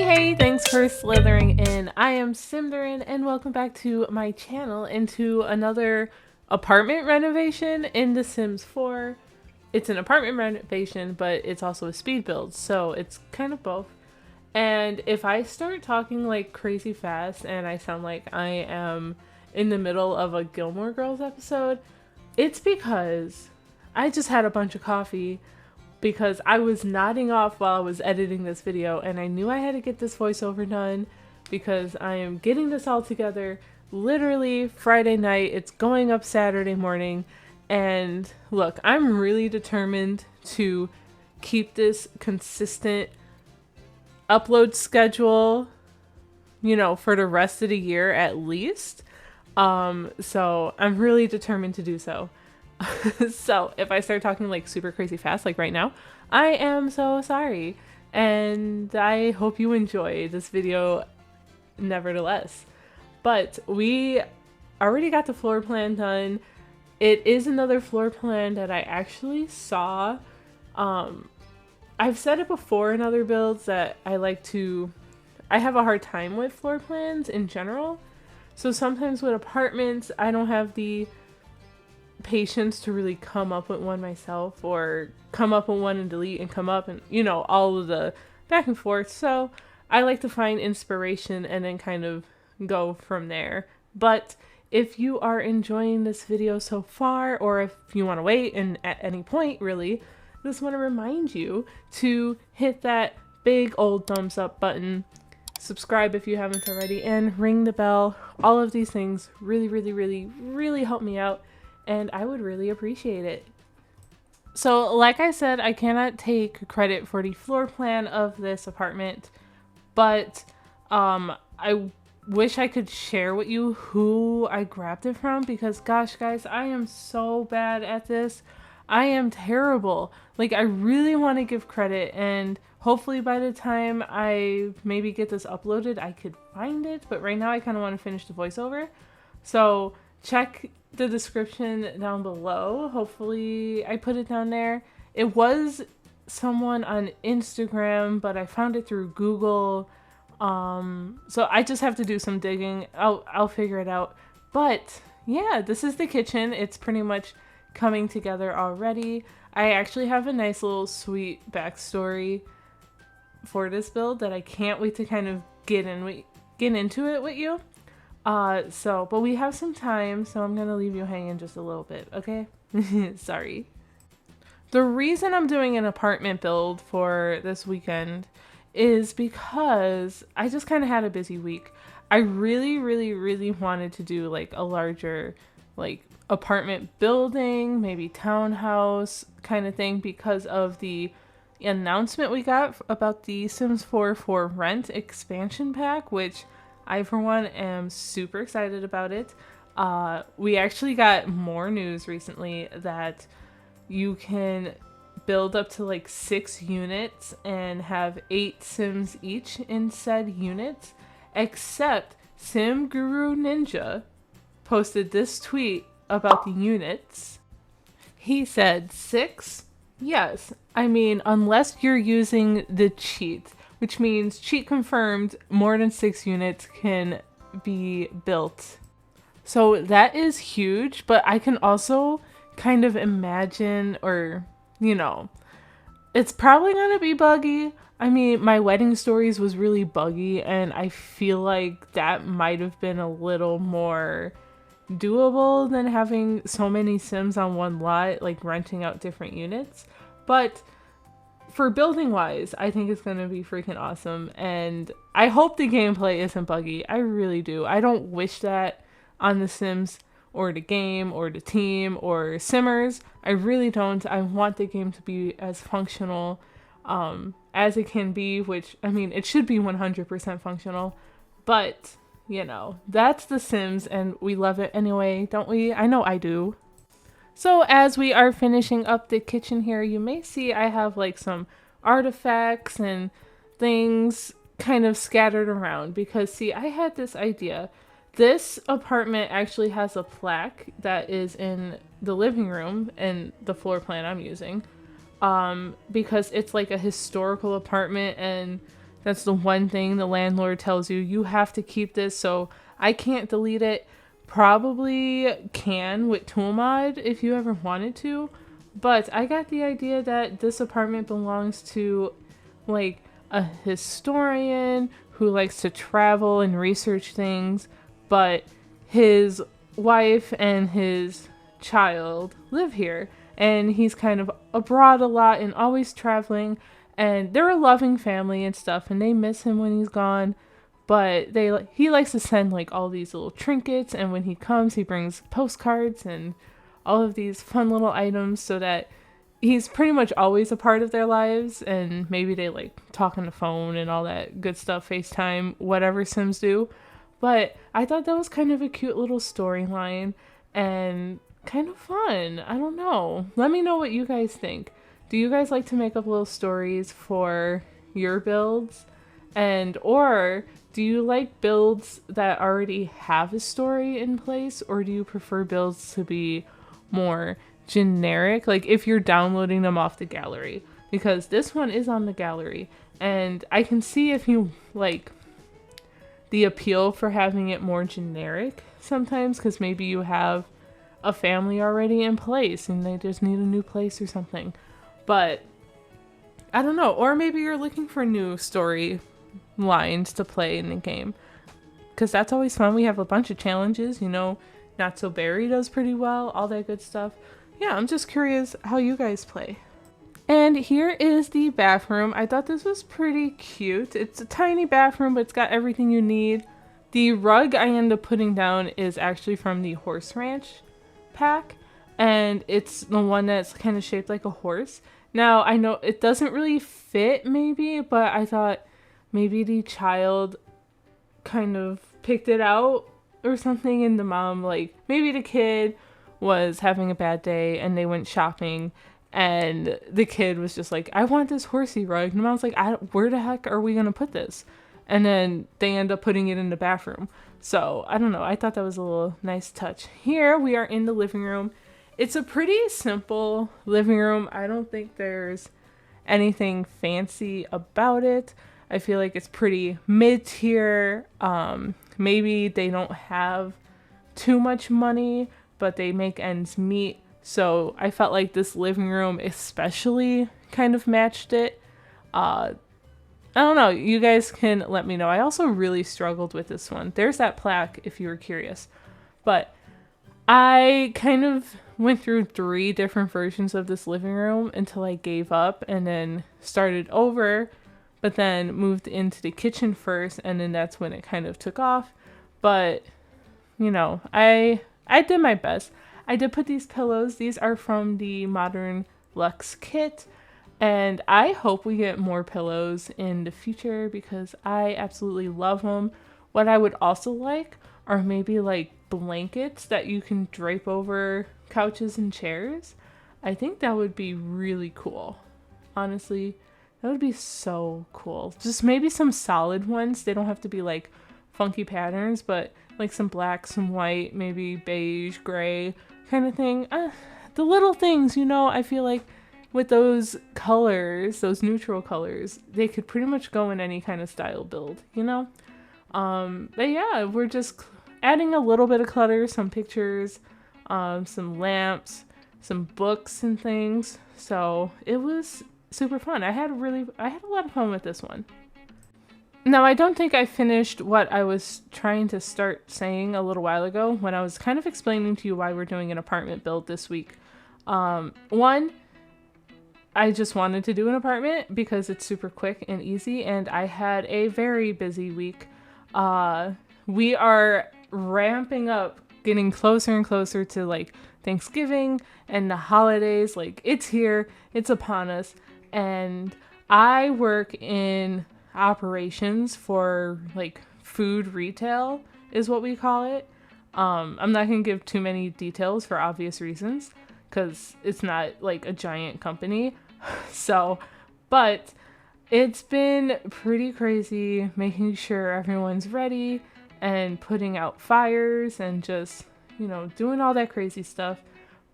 Hey, thanks for slithering in. I am Symtherin and welcome back to my channel into another apartment renovation in The Sims 4. It's an apartment renovation, but it's also a speed build, so it's kind of both. And if I start talking like crazy fast and I sound like I am in the middle of a Gilmore Girls episode, it's because I just had a bunch of coffee because I was nodding off while I was editing this video and I knew I had to get this voiceover done because I am getting this all together literally Friday night. It's going up Saturday morning, and look, I'm really determined to keep this consistent upload schedule, you know, for the rest of the year at least. So I'm really determined to do so. So if I start talking like super crazy fast like right now, I am so sorry, and I hope you enjoy this video nevertheless. But we already got the floor plan done. It is another floor plan that I actually saw. I've said it before in other builds that I have a hard time with floor plans in general. So sometimes with apartments, I don't have the patience to really come up with one myself, or come up with one and delete and come up and, you know, all of the back and forth. So I like to find inspiration and then kind of go from there. But if you are enjoying this video so far, or if you want to wait and at any point really, I just want to remind you to hit that big old thumbs up button, subscribe if you haven't already, and ring the bell. All of these things really help me out, and I would really appreciate it. So like I said, I cannot take credit for the floor plan of this apartment, but I wish I could share with you who I grabbed it from, because gosh guys, I am so bad at this. I am terrible. Like, I really want to give credit, and hopefully by the time I maybe get this uploaded, I could find it, but right now I kind of want to finish the voiceover. So check the description down below. Hopefully I put it down there. It was someone on Instagram, but I found it through Google. So I just have to do some digging. I'll figure it out. But yeah, this is the kitchen. It's pretty much coming together already. I actually have a nice little sweet backstory for this build that I can't wait to kind of get into it with you. But we have some time, so I'm gonna leave you hanging just a little bit, okay? Sorry. The reason I'm doing an apartment build for this weekend is because I just kind of had a busy week. I really wanted to do like a larger like apartment building, maybe townhouse kind of thing, because of the announcement we got about the Sims 4 for Rent expansion pack, which I, for one, am super excited about it. We actually got more news recently that you can build up to like 6 units and have 8 Sims each in said units, except Sim Guru Ninja posted this tweet about the units. He said 6? Yes. I mean, unless you're using the cheat, which means cheat confirmed, more than 6 units can be built. So that is huge, but I can also kind of imagine, or, you know, it's probably gonna be buggy. I mean, my wedding stories was really buggy, and I feel like that might have been a little more doable than having so many Sims on one lot, like renting out different units. But for building wise, I think it's gonna be freaking awesome, and I hope the gameplay isn't buggy. I really do. I don't wish that on The Sims or the game or the team or Simmers. I really don't. I want the game to be as functional as it can be, which, I mean, it should be 100% functional, but you know, that's The Sims, and we love it anyway, don't we? I know I do. So as we are finishing up the kitchen here, you may see I have like some artifacts and things kind of scattered around, because see, I had this idea. This apartment actually has a plaque that is in the living room and the floor plan I'm using, because it's like a historical apartment, and That's the one thing the landlord tells you. You have to keep this, so I can't delete it. Probably can with T.O.O.L mod if you ever wanted to. But I got the idea that this apartment belongs to like a historian who likes to travel and research things, but his wife and his child live here, and he's kind of abroad a lot and always traveling, and they're a loving family and stuff, and they miss him when he's gone. But he likes to send like all these little trinkets, and when he comes he brings postcards and all of these fun little items, so that he's pretty much always a part of their lives. And maybe they like talk on the phone and all that good stuff, FaceTime, whatever Sims do. But I thought that was kind of a cute little storyline and kind of fun. I don't know. Let me know what you guys think. Do you guys like to make up little stories for your builds? And or do you like builds that already have a story in place, or do you prefer builds to be more generic, like if you're downloading them off the gallery? Because this one is on the gallery, and I can see if you like the appeal for having it more generic sometimes, because maybe you have a family already in place and they just need a new place or something. But I don't know. Or maybe you're looking for new story lines to play in the game, because that's always fun. We have a bunch of challenges, you know, Not So Berry does pretty well, all that good stuff. Yeah, I'm just curious how you guys play. And here is the bathroom. I thought this was pretty cute. It's a tiny bathroom, but it's got everything you need. The rug I end up putting down is actually from the Horse Ranch pack, and it's the one that's kind of shaped like a horse. Now, I know it doesn't really fit maybe, but I thought maybe the child kind of picked it out or something, and the mom, like, maybe the kid was having a bad day and they went shopping, and the kid was just like, I want this horsey rug. And the mom's like, where the heck are we going to put this? And then they end up putting it in the bathroom. So, I don't know. I thought that was a little nice touch. Here we are in the living room. It's a pretty simple living room. I don't think there's anything fancy about it. I feel like it's pretty mid-tier. Maybe they don't have too much money, but they make ends meet. So I felt like this living room especially kind of matched it. I don't know. You guys can let me know. I also really struggled with this one. There's that plaque if you were curious. But I kind of went through 3 different versions of this living room until I gave up and then started over, but then moved into the kitchen first, and then that's when it kind of took off. But, you know, I did my best. I did put these pillows. These are from the Modern Luxe kit, and I hope we get more pillows in the future because I absolutely love them. What I would also like are maybe like blankets that you can drape over couches and chairs. I think that would be really cool. Honestly, that would be so cool. Just maybe some solid ones. They don't have to be like funky patterns, but like some black, some white, maybe beige, gray kind of thing. The little things, you know, I feel like with those colors, those neutral colors, they could pretty much go in any kind of style build, you know? But yeah, we're just adding a little bit of clutter, some pictures, some lamps, some books and things. So it was super fun. I had a lot of fun with this one. Now, I don't think I finished what I was trying to start saying a little while ago when I was kind of explaining to you why we're doing an apartment build this week. One, I just wanted to do an apartment because it's super quick and easy, and I had a very busy week. We are ramping up, getting closer and closer to like Thanksgiving and the holidays. Like, it's here, it's upon us, and I work in operations for like food retail is what we call it. I'm not gonna give too many details for obvious reasons because it's not like a giant company. So, but it's been pretty crazy making sure everyone's ready and putting out fires and just, you know, doing all that crazy stuff.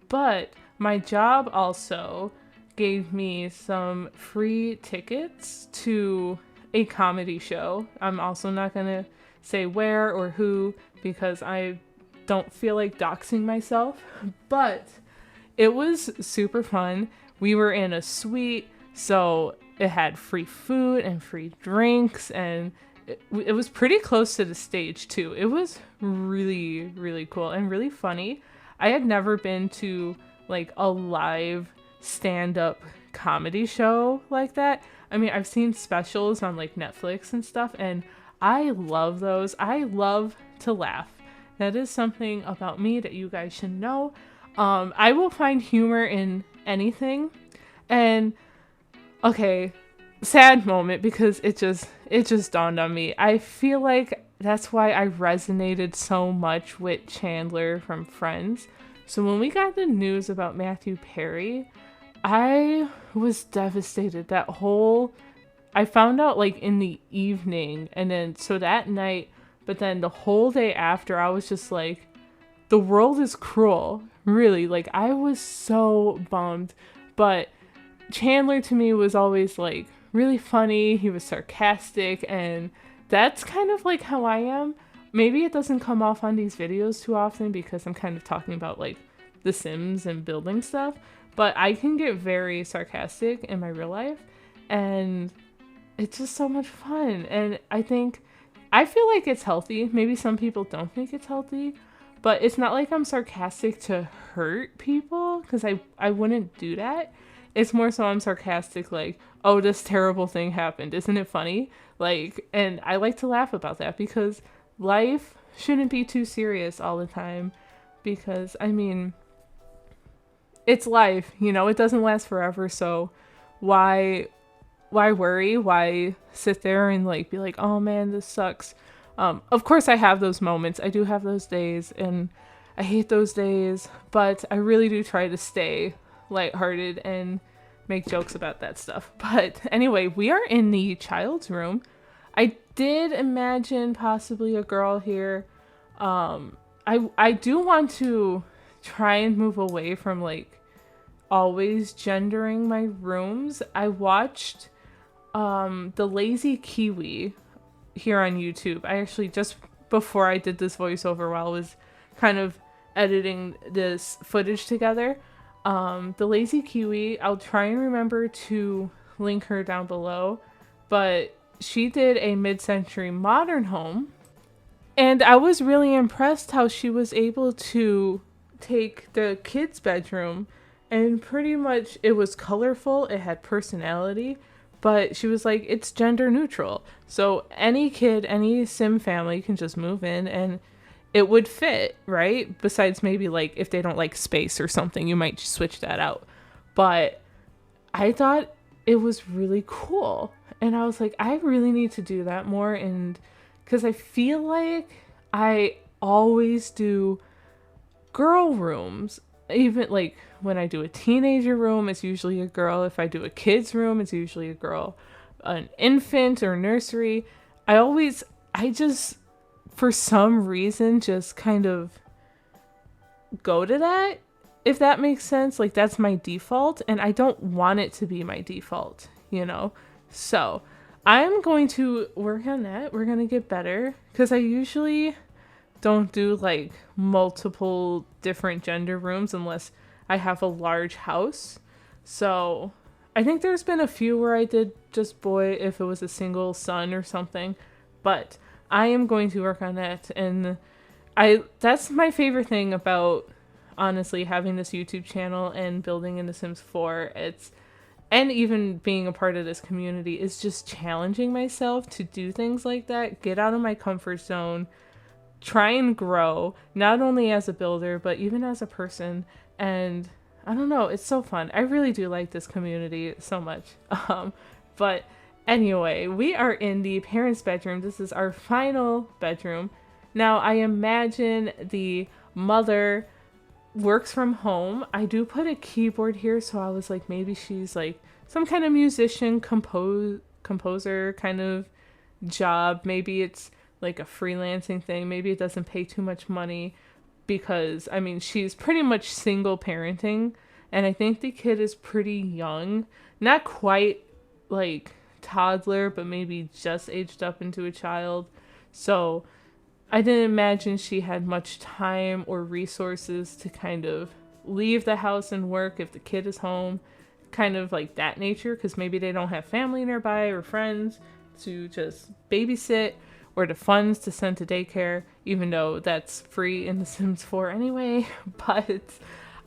But my job also gave me some free tickets to a comedy show. I'm also not going to say where or who because I don't feel like doxing myself, but it was super fun. We were in a suite, so it had free food and free drinks, and it was pretty close to the stage too. It was really, really cool and really funny. I had never been to like a live stand-up comedy show like that. I mean, I've seen specials on like Netflix and stuff, and I love those. I love to laugh. That is something about me that you guys should know. I will find humor in anything. And okay, sad moment because it just dawned on me. I feel like that's why I resonated so much with Chandler from Friends. So when we got the news about Matthew Perry, I was devastated. I found out like in the evening, and then so that night, but then the whole day after, I was just like, the world is cruel. Really, like I was so bummed. But Chandler to me was always like really funny. He was sarcastic, and that's kind of like how I am. Maybe it doesn't come off on these videos too often because I'm kind of talking about like The Sims and building stuff, but I can get very sarcastic in my real life, and it's just so much fun. And I feel like it's healthy. Maybe some people don't think it's healthy, but it's not like I'm sarcastic to hurt people because I wouldn't do that. It's more so I'm sarcastic like, oh, this terrible thing happened. Isn't it funny? Like, and I like to laugh about that because life shouldn't be too serious all the time because, I mean, it's life, you know, it doesn't last forever. So why worry? Why sit there and like be like, oh man, this sucks? Of course I have those moments. I do have those days and I hate those days, but I really do try to stay lighthearted and make jokes about that stuff. But anyway, we are in the child's room. I did imagine possibly a girl here. I do want to try and move away from like always gendering my rooms. I watched the Lazy Kiwi here on YouTube. I actually, just before I did this voiceover while I was kind of editing this footage together, the Lazy Kiwi, I'll try and remember to link her down below, but she did a mid-century modern home, and I was really impressed how she was able to take the kids' bedroom and pretty much it was colorful, it had personality, but she was like, it's gender neutral. So any kid, any sim family can just move in and it would fit, right? Besides maybe like if they don't like space or something, you might switch that out. But I thought it was really cool. And I was like, I really need to do that more. And because I feel like I always do girl rooms. Even like when I do a teenager room, it's usually a girl. If I do a kid's room, it's usually a girl. An infant or nursery, I just, for some reason, just kind of go to that, if that makes sense. Like, that's my default, and I don't want it to be my default, you know? So, I'm going to work on that. We're going to get better, because I usually don't do, like, multiple different gender rooms unless I have a large house. So, I think there's been a few where I did just boy if it was a single son or something, but I am going to work on that, and that's my favorite thing about, honestly, having this YouTube channel and building in The Sims 4. And even being a part of this community is just challenging myself to do things like that, get out of my comfort zone, try and grow, not only as a builder, but even as a person. And I don't know, it's so fun. I really do like this community so much. But anyway, we are in the parents' bedroom. This is our final bedroom. Now, I imagine the mother works from home. I do put a keyboard here, so I was like, maybe she's like some kind of musician, composer kind of job. Maybe it's like a freelancing thing. Maybe it doesn't pay too much money because, I mean, she's pretty much single parenting, and I think the kid is pretty young. Not quite like toddler, but maybe just aged up into a child. So I didn't imagine she had much time or resources to kind of leave the house and work if the kid is home, kind of like that nature, because maybe they don't have family nearby or friends to just babysit or the funds to send to daycare, even though that's free in The Sims 4 anyway. But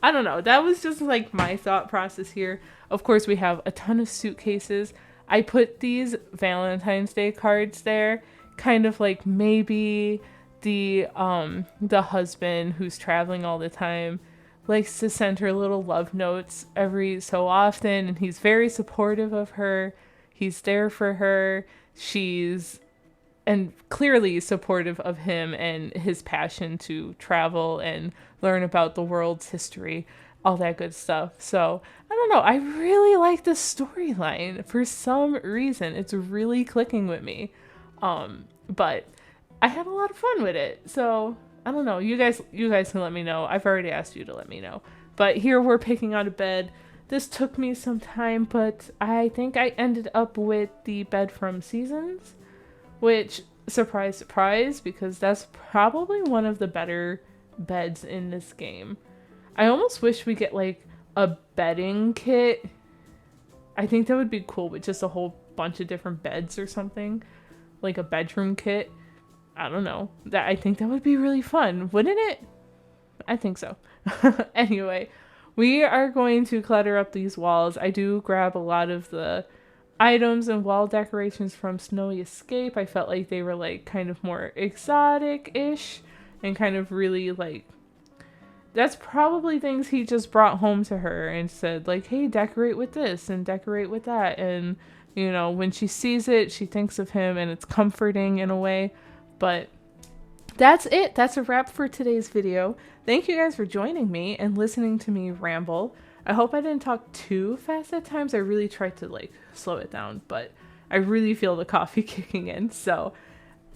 I don't know. That was just like my thought process here. Of course, we have a ton of suitcases. I put these Valentine's Day cards there, kind of like maybe the husband who's traveling all the time likes to send her little love notes every so often, and he's very supportive of her. He's there for her. She's and clearly supportive of him and his passion to travel and learn about the world's history, all that good stuff. So I don't know, I really like this storyline for some reason. It's really clicking with me. But I had a lot of fun with it. So I don't know, you guys can let me know. I've already asked you to let me know. But here we're picking out a bed. This took me some time, but I think I ended up with the bed from Seasons, which, surprise, surprise, because that's probably one of the better beds in this game. I almost wish we get like a bedding kit. I think that would be cool with just a whole bunch of different beds or something, like a bedroom kit. I don't know. I think that would be really fun, wouldn't it? I think so. Anyway, we are going to clutter up these walls. I do grab a lot of the items and wall decorations from Snowy Escape. I felt like they were like kind of more exotic-ish and kind of really like, that's probably things he just brought home to her and said like, hey, decorate with this and decorate with that. And, you know, when she sees it, she thinks of him and it's comforting in a way. But that's it. That's a wrap for today's video. Thank you guys for joining me and listening to me ramble. I hope I didn't talk too fast at times. I really tried to like slow it down, but I really feel the coffee kicking in. So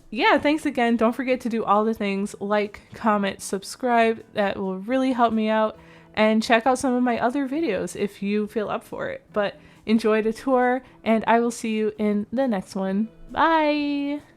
yeah, thanks again. Don't forget to do all the things, like, comment, subscribe. That will really help me out. And check out some of my other videos if you feel up for it. But enjoy the tour, and I will see you in the next one. Bye!